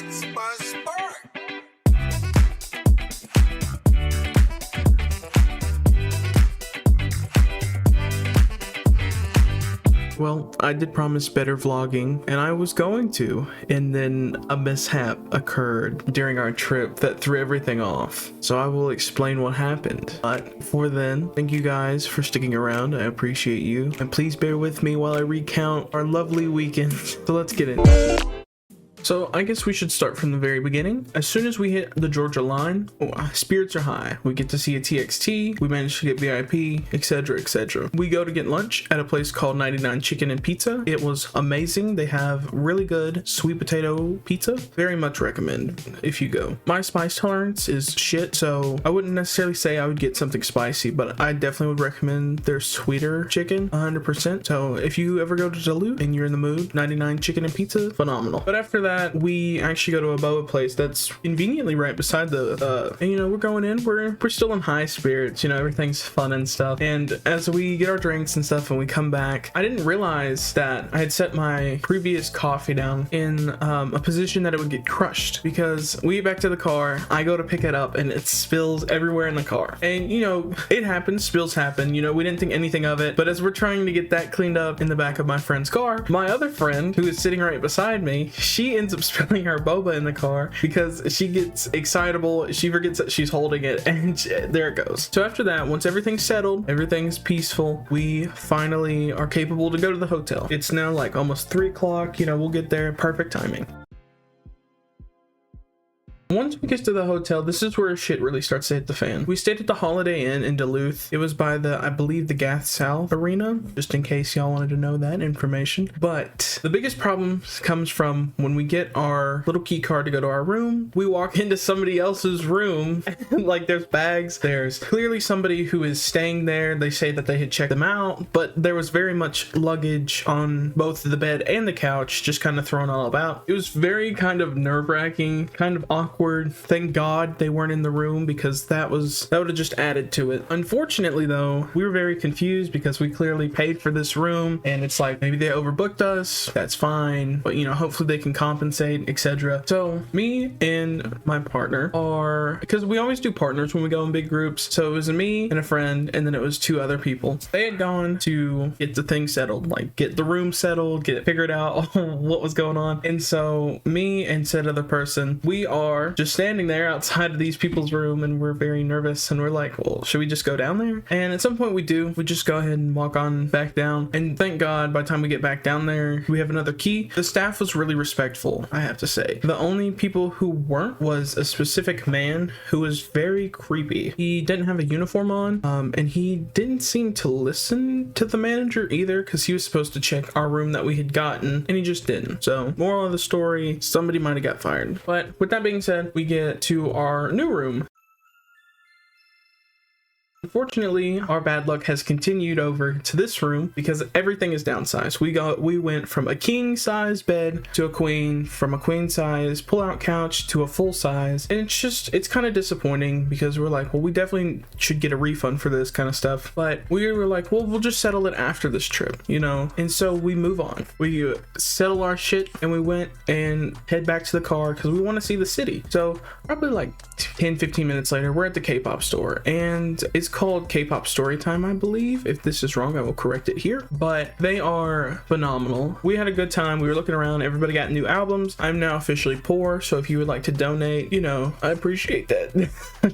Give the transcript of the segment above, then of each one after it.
That's my spark. Well, I did promise better vlogging, and I was going to, and then a mishap occurred during our trip that threw everything off. So I will explain what happened. But before then, thank you guys for sticking around. I appreciate you. And please bear with me while I recount our lovely weekend. So let's get into it. So I guess we should start from the very beginning. As soon as we hit the Georgia line, spirits are high. We get to see a TXT, we managed to get VIP, etc, etc. We go to get lunch at a place called 99 Chicken and Pizza. It was amazing. They have really good sweet potato pizza. Very much recommend if you go. My spice tolerance is shit, so I wouldn't necessarily say I would get something spicy, but I definitely would recommend their sweeter chicken 100%. So if you ever go to Duluth and you're in the mood, 99 Chicken and Pizza, phenomenal. But after that, we actually go to a boba place that's conveniently right beside the and you know, we're going in, we're still in high spirits, you know, everything's fun and stuff. And as we get our drinks and stuff and we come back, I didn't realize that I had set my previous coffee down in a position that it would get crushed, because we get back to the car, I go to pick it up and it spills everywhere in the car. And you know, it happens, spills happen, you know, we didn't think anything of it. But as we're trying to get that cleaned up in the back of my friend's car, my other friend, who is sitting right beside me, she ends up spilling her boba in the car because she gets excitable, she forgets that she's holding it, and there it goes. So after that, once everything's settled, everything's peaceful, we finally are capable to go to the hotel. It's now like almost 3 o'clock, you know, we'll get there, perfect timing. Once we get to the hotel, this is where shit really starts to hit the fan. We stayed at the Holiday Inn in Duluth. It was by the, I believe, the Gath South Arena, just in case y'all wanted to know that information. But the biggest problem comes from when we get our little key card to go to our room, we walk into somebody else's room, like there's bags, there's clearly somebody who is staying there. They say that they had checked them out, but there was very much luggage on both the bed and the couch, just kind of thrown all about. It was very kind of nerve-wracking, kind of awkward. Thank God they weren't in the room, because that would have just added to it. Unfortunately though, we were very confused because we clearly paid for this room, and it's like, maybe they overbooked us, that's fine, but you know, hopefully they can compensate, etc. So me and my partner are, because we always do partners when we go in big groups, so it was me and a friend, and then it was 2 other people. They had gone to get the thing settled, like get the room settled, get it figured out what was going on. And so me and said other person, we are just standing there outside of these people's room, and we're very nervous, and we're like, well, should we just go down there? And at some point we do. We just go ahead and walk on back down, and thank God by the time we get back down there, we have another key. The staff was really respectful, I have to say. The only people who weren't was a specific man who was very creepy. He didn't have a uniform on, and he didn't seem to listen to the manager either, because he was supposed to check our room that we had gotten, and he just didn't. So moral of the story, somebody might have got fired. But with that being said, we get to our new room. Unfortunately, our bad luck has continued over to this room because everything is downsized. We went from a king size bed to a queen, from a queen size pull-out couch to a full size, and it's kind of disappointing, because we're like, well, we definitely should get a refund for this kind of stuff. But we were like, well, we'll just settle it after this trip, you know. And so we move on. We settle our shit and we went and head back to the car because we want to see the city. So probably like 10-15 minutes later, we're at the K-pop store, and it's called K-pop Storytime, I believe. If this is wrong, I will correct it here, but they are phenomenal. We had a good time. We were looking around, everybody got new albums. I'm now officially poor, so if you would like to donate, you know, I appreciate that.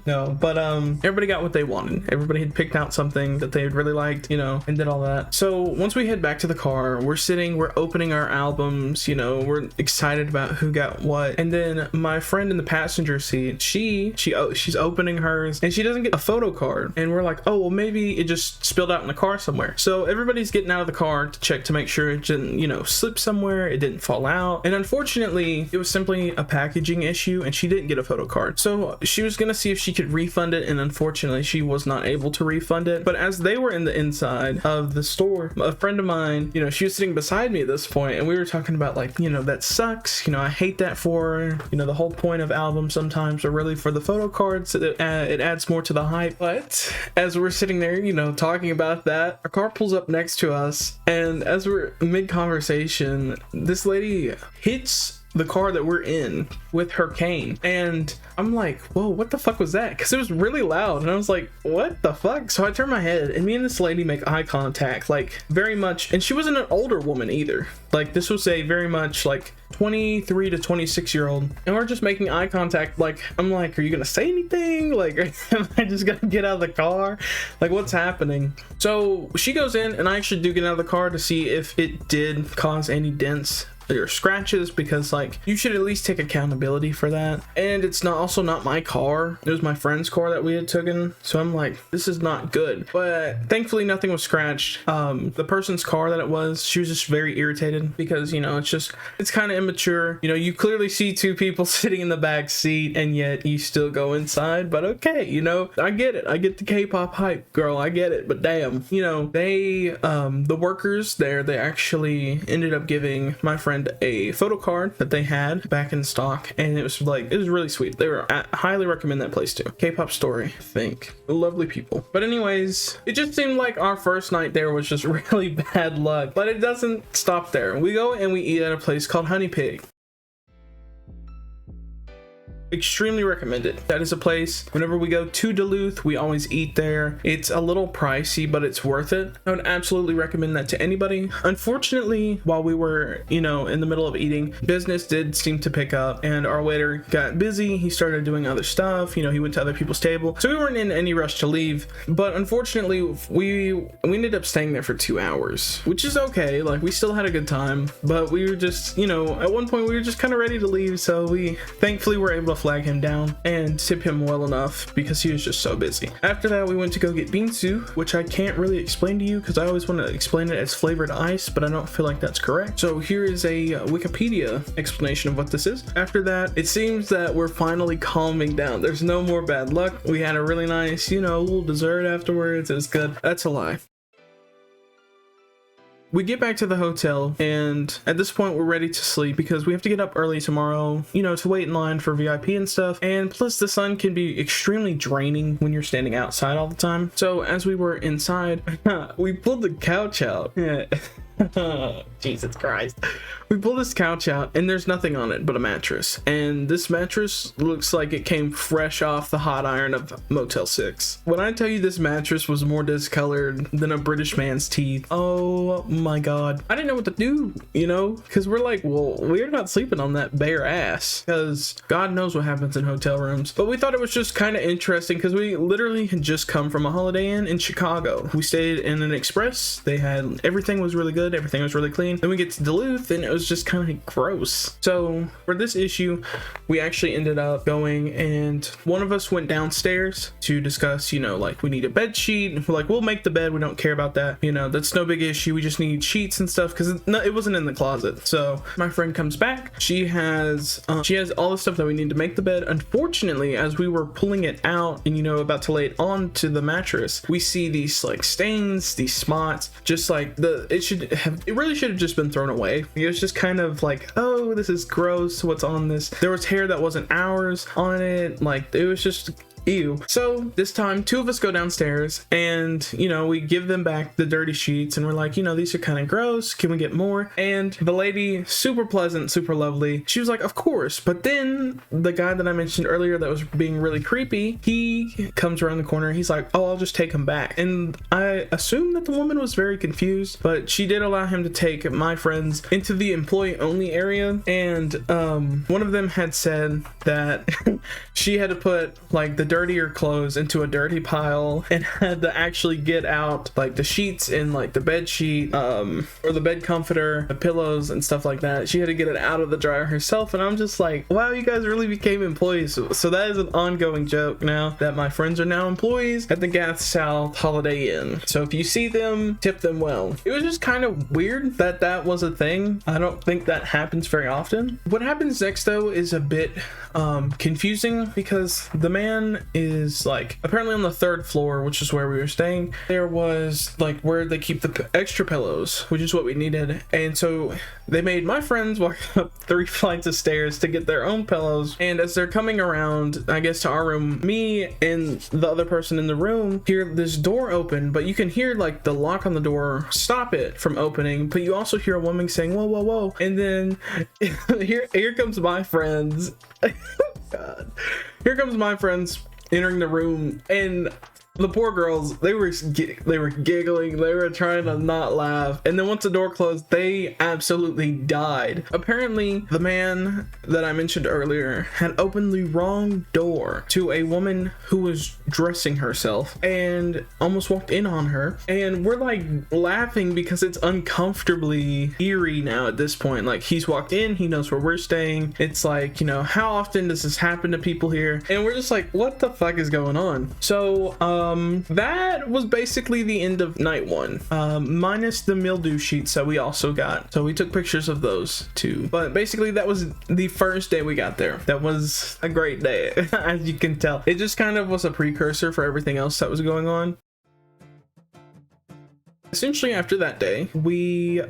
No, but everybody got what they wanted. Everybody had picked out something that they had really liked, you know, and did all that. So once we head back to the car, we're opening our albums, you know, we're excited about who got what. And then my friend in the passenger seat, she's opening hers, and she doesn't get a photo card, and we're like, oh, well, maybe it just spilled out in the car somewhere. So everybody's getting out of the car to check to make sure it didn't, you know, slip somewhere, it didn't fall out. And unfortunately, it was simply a packaging issue, and she didn't get a photo card. So she was gonna see if she could refund it, and unfortunately she was not able to refund it. But as they were in the inside of the store, a friend of mine, you know, she was sitting beside me at this point, and we were talking about, like, you know, that sucks, you know, I hate that for her. You know, the whole point of albums sometimes are really for the photo cards. It adds more to the hype. But as we're sitting there, you know, talking about that, our car pulls up next to us, and as we're mid conversation, this lady hits the car that we're in with her cane. And I'm like, whoa, what the fuck was that? Because it was really loud. And I was like, what the fuck? So I turned my head and me and this lady make eye contact, like very much. And she wasn't an older woman either. Like this was a very much like 23 to 26-year-old. And we're just making eye contact. Like, I'm like, are you gonna say anything? Like, am I just gonna get out of the car? Like, what's happening? So she goes in and I actually do get out of the car to see if it did cause any dents or scratches, because like you should at least take accountability for that. And it's also not my car, it was my friend's car that we had taken. So I'm like, this is not good. But thankfully nothing was scratched. The person's car that it was, she was just very irritated because, you know, it's kind of immature. You know, you clearly see two people sitting in the back seat and yet you still go inside. But okay, you know, I get it, I get the K-pop hype, girl, I get it. But damn, you know, they the workers there, they actually ended up giving my friend a photo card that they had back in stock, and it was really sweet. I highly recommend that place too. K-pop Story, I think. Lovely people. But anyways, it just seemed like our first night there was just really bad luck, but it doesn't stop there. We go and we eat at a place called Honey Pig. Extremely recommended. That is a place, whenever we go to Duluth, we always eat there. It's a little pricey, but it's worth it. I would absolutely recommend that to anybody. Unfortunately, while we were, you know, in the middle of eating, business did seem to pick up and our waiter got busy. He started doing other stuff, you know, he went to other people's table. So we weren't in any rush to leave, but unfortunately we ended up staying there for 2 hours, which is okay. Like, we still had a good time, but we were just, you know, at one point we were just kind of ready to leave. So we thankfully were able to flag him down and tip him well enough because he was just so busy. After that, we went to go get bingsu, which I can't really explain to you because I always want to explain it as flavored ice, but I don't feel like that's correct. So here is a Wikipedia explanation of what this is. After that, it seems that we're finally calming down. There's no more bad luck. We had a really nice, you know, little dessert afterwards. It was good. That's a lie. We get back to the hotel, and at this point we're ready to sleep because we have to get up early tomorrow, you know, to wait in line for VIP and stuff. And plus the sun can be extremely draining when you're standing outside all the time. So as we were inside, we pulled the couch out. Jesus Christ. We pull this couch out and there's nothing on it but a mattress, and this mattress looks like it came fresh off the hot iron of Motel 6. When I tell you this mattress was more discolored than a British man's teeth, oh my god, I didn't know what to do, you know, because we're like, well, we're not sleeping on that bare ass because God knows what happens in hotel rooms. But we thought it was just kind of interesting because we literally had just come from a Holiday Inn in Chicago. We stayed in an Express. They had, everything was really good, everything was really clean. Then we get to Duluth and it was just kind of gross. So for this issue, we actually ended up going, and one of us went downstairs to discuss, you know, like we need a bed sheet. We're like, we'll make the bed, we don't care about that, you know, that's no big issue. We just need sheets and stuff because it wasn't in the closet. So my friend comes back, she has all the stuff that we need to make the bed. Unfortunately, as we were pulling it out and, you know, about to lay it onto the mattress, we see these like stains, these spots, just like it really should have just been thrown away. It was just kind of like, oh, this is gross, what's on this? There was hair that wasn't ours on it. Like, it was just ew. So this time, two of us go downstairs and, you know, we give them back the dirty sheets and we're like, you know, these are kind of gross, can we get more? And the lady, super pleasant, super lovely, she was like, of course. But then the guy that I mentioned earlier that was being really creepy, he comes around the corner, he's like, oh, I'll just take him back. And I assume that the woman was very confused, but she did allow him to take my friends into the employee only area. And one of them had said that she had to put like the dirtier clothes into a dirty pile and had to actually get out like the sheets and like the bed sheet or the bed comforter, the pillows and stuff like that. She had to get it out of the dryer herself, and I'm just like, wow, you guys really became employees. So that is an ongoing joke now that my friends are now employees at the Gath South Holiday Inn. So if you see them, tip them well. It was just kind of weird that that was a thing. I don't think that happens very often. What happens next though is a bit confusing because the man is like apparently on the 3rd floor, which is where we were staying. There was like where they keep the extra pillows, which is what we needed, and so they made my friends walk up 3 flights of stairs to get their own pillows. And as they're coming around, I guess, to our room, me and the other person in the room hear this door open, but you can hear like the lock on the door stop it from opening, but you also hear a woman saying, whoa, whoa, whoa. And then here comes my friends. God. Here comes my friends entering the room, and the poor girls, they were giggling, they were trying to not laugh, and then once the door closed, they absolutely died. Apparently, the man that I mentioned earlier had opened the wrong door to a woman who was dressing herself and almost walked in on her, and we're like laughing because it's uncomfortably eerie now at this point. Like, he's walked in, he knows where we're staying. It's like, you know, how often does this happen to people here? And we're just like, what the fuck is going on? So that was basically the end of night one, minus the mildew sheets that we also got. So we took pictures of those too. But basically that was the first day we got there. That was a great day. As you can tell, it just kind of was a precursor for everything else that was going on. Essentially after that day, we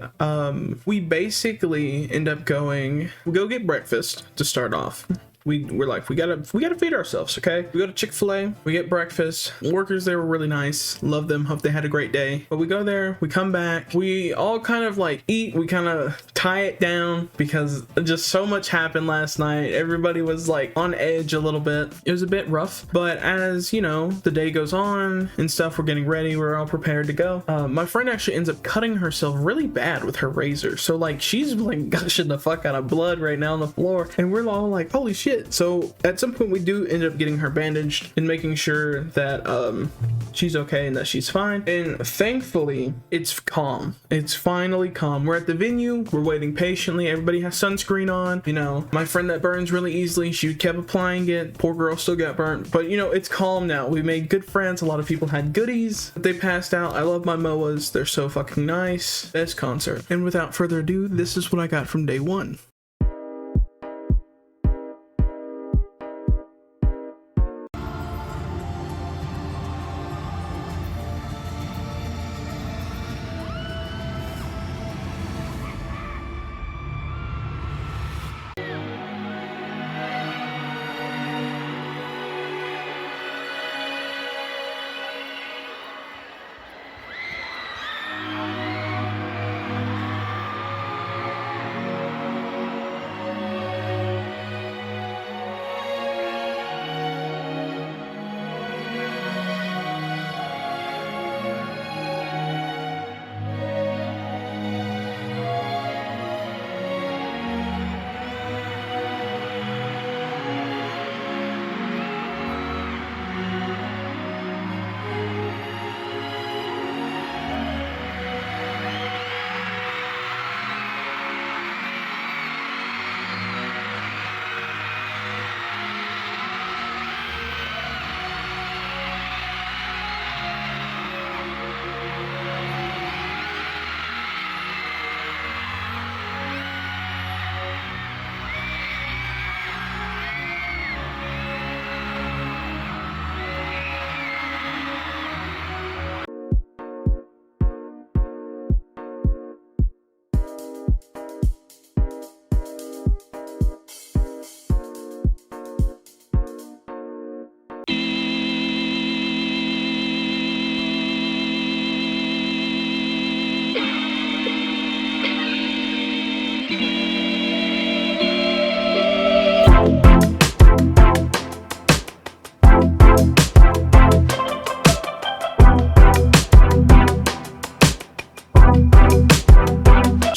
basically end up we go get breakfast to start off. We're like, we gotta feed ourselves, okay? We go to Chick-fil-A, we get breakfast. Workers there were really nice, love them, hope they had a great day. But we go there, we come back, we all kind of like eat, we kind of tie it down because just so much happened last night. Everybody was like on edge a little bit. It was a bit rough, but as you know, the day goes on and stuff, we're getting ready, we're all prepared to go. My friend actually ends up cutting herself really bad with her razor. So like, she's like gushing the fuck out of blood right now on the floor, and we're all like, holy shit. So at some point we do end up getting her bandaged and making sure that she's okay and that she's fine. And thankfully it's calm. It's finally calm. We're at the venue, we're waiting patiently, everybody has sunscreen on. You know, my friend that burns really easily, she kept applying it. Poor girl still got burnt, but you know, it's calm now. We made good friends. A lot of people had goodies that they passed out. I love my MOAs, they're so fucking nice. Best concert. And without further ado, this is what I got from day one.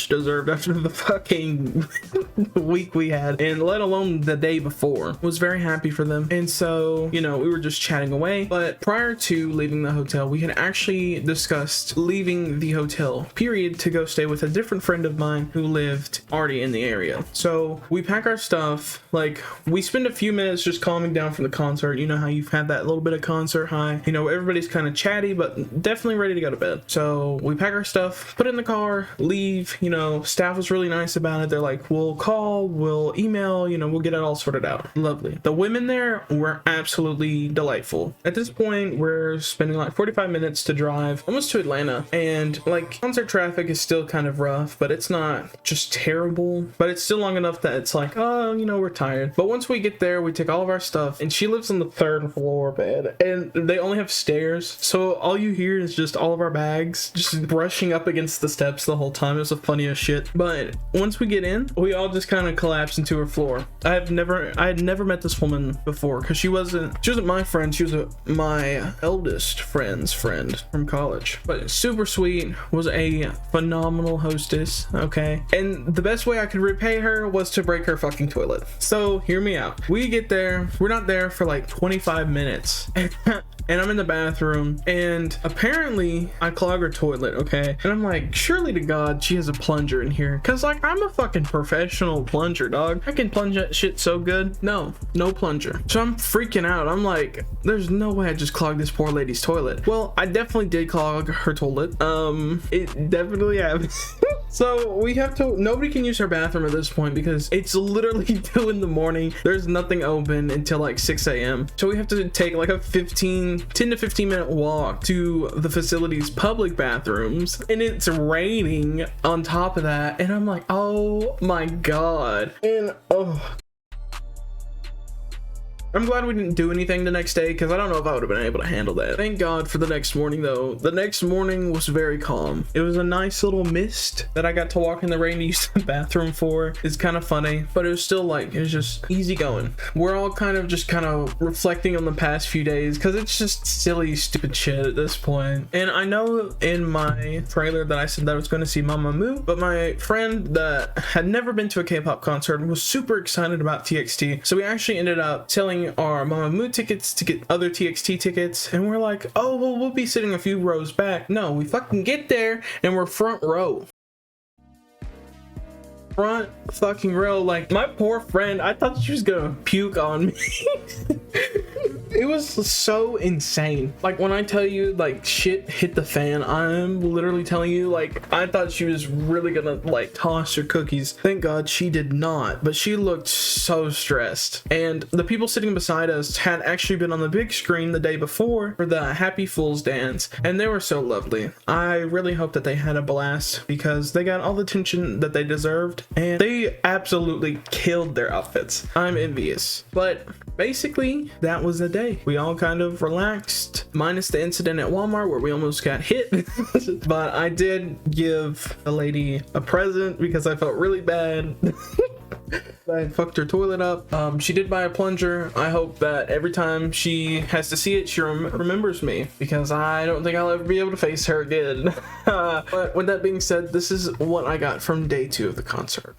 Deserved after the fucking week we had, and let alone the day before. Was very happy for them. And so, you know, we were just chatting away, but prior to leaving the hotel, we had actually discussed leaving the hotel period to go stay with a different friend of mine who lived already in the area. So we pack our stuff, like we spend a few minutes just calming down from the concert. You know how you've had that little bit of concert high, you know, everybody's kind of chatty but definitely ready to go to bed. So we pack our stuff, put it in the car, leave. You know, staff was really nice about it. They're like, we'll call, we'll email, you know, we'll get it all sorted out. Lovely. The women there were absolutely delightful. At this point, we're spending like 45 minutes to drive almost to Atlanta, and like concert traffic is still kind of rough, but it's not just terrible, but it's still long enough that it's like, oh, you know, we're tired. But once we get there, we take all of our stuff, and she lives on the 3rd floor, man, and they only have stairs, so all you hear is just all of our bags just brushing up against the steps the whole time. It was the funniest shit. But once we get in, we all just kind of collapse into her floor. I had never met this woman before, because she wasn't my friend, she was my eldest friend's friend from college, but super sweet, was a phenomenal hostess. Okay, and the best way I could repay her was to break her fucking toilet. So hear me out. We get there, we're not there for like 25 minutes and I'm in the bathroom, and apparently I clog her toilet, okay? And I'm like, surely to God she has a plunger in here, because like I'm a fucking professional plunger, dog. I can plunge that shit so good. No plunger. So I'm freaking out. I'm like, there's no way I just clogged this poor lady's toilet. Well, I definitely did clog her toilet. It definitely happened. So we have to, nobody can use her bathroom at this point because it's literally 2 in the morning. There's nothing open until like 6 a.m. So we have to take like a 10 to 15 minute walk to the facility's public bathrooms, and it's raining on top of that. And I'm like, oh my God. And I'm glad we didn't do anything the next day, because I don't know if I would have been able to handle that. Thank God for the next morning though. The next morning was very calm. It was a nice little mist that I got to walk in the rain to use the bathroom for. It's kind of funny, but it was still like, it was just easy going. We're all kind of reflecting on the past few days, because it's just silly, stupid shit at this point. And I know in my trailer that I said that I was going to see Mamamoo, but my friend that had never been to a K-pop concert was super excited about TXT. So we actually ended up selling our Mamamoo tickets to get other TXT tickets, and we're like, oh well, we'll be sitting a few rows back. No, we fucking get there and we're front row. Front fucking row. Like, my poor friend, I thought she was gonna puke on me. It was so insane. Like, when I tell you like shit hit the fan, I'm literally telling you, like, I thought she was really gonna like toss her cookies. Thank God she did not, but she looked so stressed. And the people sitting beside us had actually been on the big screen the day before for the Happy Fools dance, and they were so lovely. I really hope that they had a blast, because they got all the attention that they deserved, and they absolutely killed their outfits. I'm envious. But basically that was the day. We all kind of relaxed, minus the incident at Walmart where we almost got hit. But I did give the lady a present because I felt really bad. I fucked her toilet up. She did buy a plunger. I hope that every time she has to see it, she remembers me, because I don't think I'll ever be able to face her again. But with that being said, this is what I got from day 2 of the concert.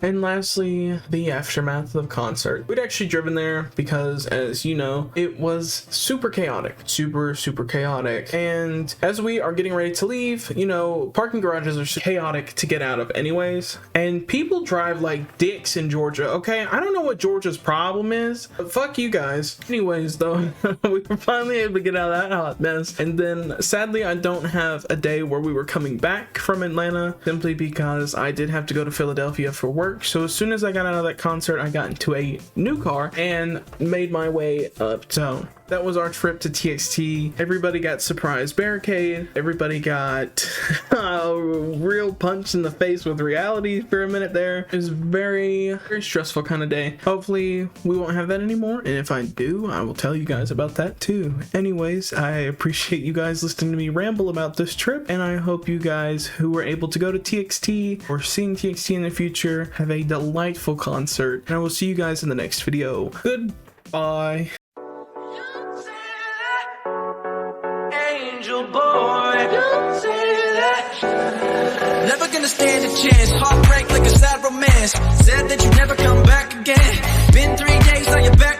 And lastly, the aftermath of the concert. We'd actually driven there because, as you know, it was super chaotic. Super chaotic. And as we are getting ready to leave, you know, parking garages are chaotic to get out of anyways. And people drive like dicks in Georgia, okay? I don't know what Georgia's problem is, but fuck you guys. Anyways, though, we were finally able to get out of that hot mess. And then, sadly, I don't have a day where we were coming back from Atlanta, simply because I did have to go to Philadelphia for work. So as soon as I got out of that concert, I got into a new car and made my way uptown. That was our trip to TXT. Everybody got surprise barricade. Everybody got a real punch in the face with reality for a minute there. It was very stressful kind of day. Hopefully we won't have that anymore. And if I do, I will tell you guys about that too. Anyways, I appreciate you guys listening to me ramble about this trip. And I hope you guys who were able to go to TXT or seeing TXT in the future have a delightful concert. And I will see you guys in the next video. Goodbye. Never gonna stand a chance. Heartbreak like a sad romance. Said that you never come back again. Been 3 days, now you're back